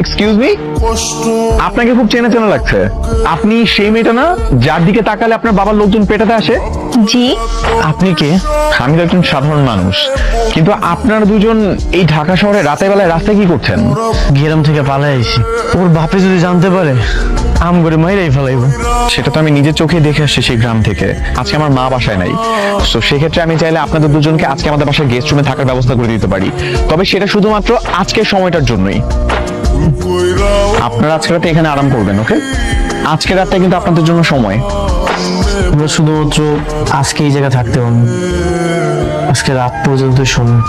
Excuse me, আপনাকে খুব চেনা চেনা লাগছে। আপনি সেই মেয়েটা না যার দিকে তাকালে আপনার বাবার লোকজন পেটাতে আসে? জি। আপনি কে? আমি তো একজন সাধারণ মানুষ, কিন্তু আপনারা দুজন এই ঢাকা শহরে রাতের বেলায় রাস্তায় কি করছেন? গ্রাম থেকে পালাই আইছি, ওর বাপে যদি জানতে পারে আম করে মাইরাই ফেলাইব। সেটা তো আমি নিজের চোখে দেখে আসছি সেই গ্রাম থেকে। আজকে আমার মা বাসায় নাই, তো সেক্ষেত্রে আমি চাইলে আপনাদের দুজনকে আজকে আমাদের বাসায় গেস্ট রুমে থাকার ব্যবস্থা করে দিতে পারি, তবে সেটা শুধুমাত্র আজকের সময়টার জন্যই। আপনারা আজকে রাতে এখানে আরাম করবেন, ওকে? আজকে রাতটা কিন্তু আপনাদের জন্য সময়। আমরা শুধুমাত্র আজকে এই জায়গায় থাকতে পারবো, আজকে রাত পর্যন্ত সময়।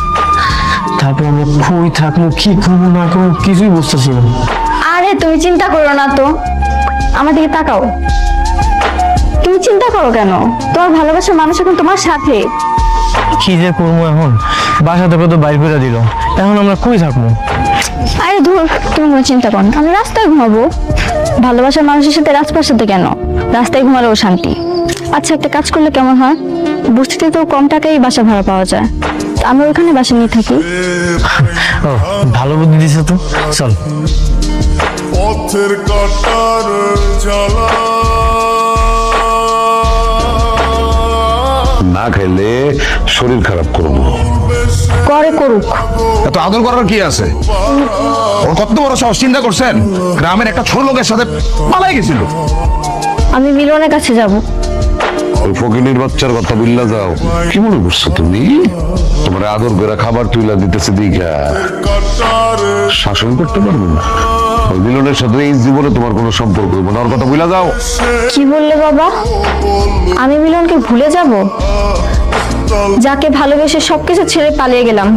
তারপর আমরা কই থাকবো, কি করবো না করবো কিছুই বুঝতেছি না। আরে তুমি চিন্তা করো না তো, আমার দিকে তাকাও। তুমি চিন্তা করো কেন? তোমার ভালোবাসার মানুষ এখন তোমার সাথে। কি যে করবো এখন, বাসা থেকে তো বাইর করে দিল, এখন আমরা কই থাকবো? আরে ধুর, তুমি কোনো চিন্তা করো না, আমরা রাস্তায় ঘুমাবো। ভালোবাসার মানুষের সাথে রাজপ্রাসাদে কেন, রাস্তায় ঘুমালেও শান্তি। আচ্ছা, একটা কাজ করলে কেমন হয়? বস্তিতে তো কম টাকায় বাসা ভাড়া পাওয়া যায়, তো আমরা ওখানে বাসা নিয়ে থাকি। ও, ভালো বুদ্ধি দিছে তো, চল। পথের কাটার জ্বালা না খাইলে শরীর খারাপ করবো। করে করুক। এত আদর করার কি আছে? ওর কত বড় সাহস, চিন্তা করছেন? গ্রামের একটা ছোট লোকের সাথে পালাই গেছিল। আমি মিলনের কাছে যাব। ওই ফকিনীর বাচ্চার কথা বললা যাও, কি মনে করছো তুমি? তোমার আদর করে খাবার তুইলা দিতেছে দীঘা, শাসন করতে পারবে না। ওই মিলনের সাথে এই জীবনে তোমার কোনো সম্পর্ক হইব না, ওর কথা বইলা যাও। কি বললে বাবা? আমি মিলনকে ভুলে যাব? যাকে ভালোবেসে সবকিছু ছেড়ে পালিয়ে গেলাম,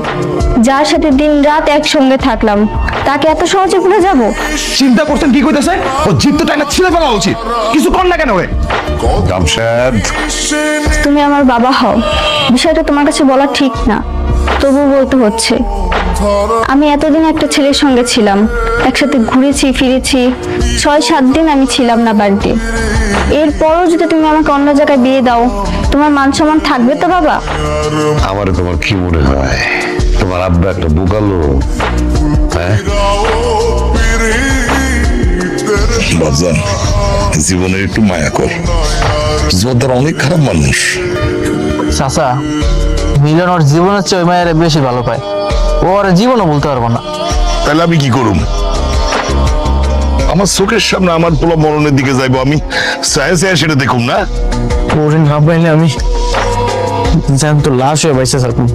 যার সাথে দিন রাত একসঙ্গে থাকলাম, তাকে এত সহজে ভুলে যাব? চিন্তা করছেন কি কইতেছে? ও জিপ তো টাইনা ছিঁড়ে ফেলা উচিত। কিছু কর না কেন ওরে? জামশেদ, তুমি আমার বাবা হও, বিষয়টা তোমার কাছে বলা ঠিক না, তবু বলতে হচ্ছে। আমি এতদিন একটা ছেলের সঙ্গে ছিলাম, একসাথে ঘুরেছি ফিরেছি, 6-7 দিন আমি ছিলাম না বাড়িতে। এরপরও যদি তুমি আমাকে অন্য জায়গায় বিয়ে দাও, তোমার মান সম্মান থাকবে তো বাবা? আমার তোমার কি মনে হয় তোমার আব্বা একটা বোকালো? হ্যাঁ, বাজান, জীবনের একটু মায়া কর। জোরদার অনেক খারাপ মানুষ। চাচা, মিলন ওর জীবনের চেয়ে ওই মায়ের বেশি ভালো পায়, ও আর জীবনও বলতে পারবো না। তাহলে আমি কি করুম? আমার চোখের সামনে আমার পোলা মরণের দিকে যাইবো, আমি চায়ে চায়ে সেটা দেখুম না? ওরে না পাইলে আমি জ্যান্ত লাশ হয়ে বাইসে থাকুন।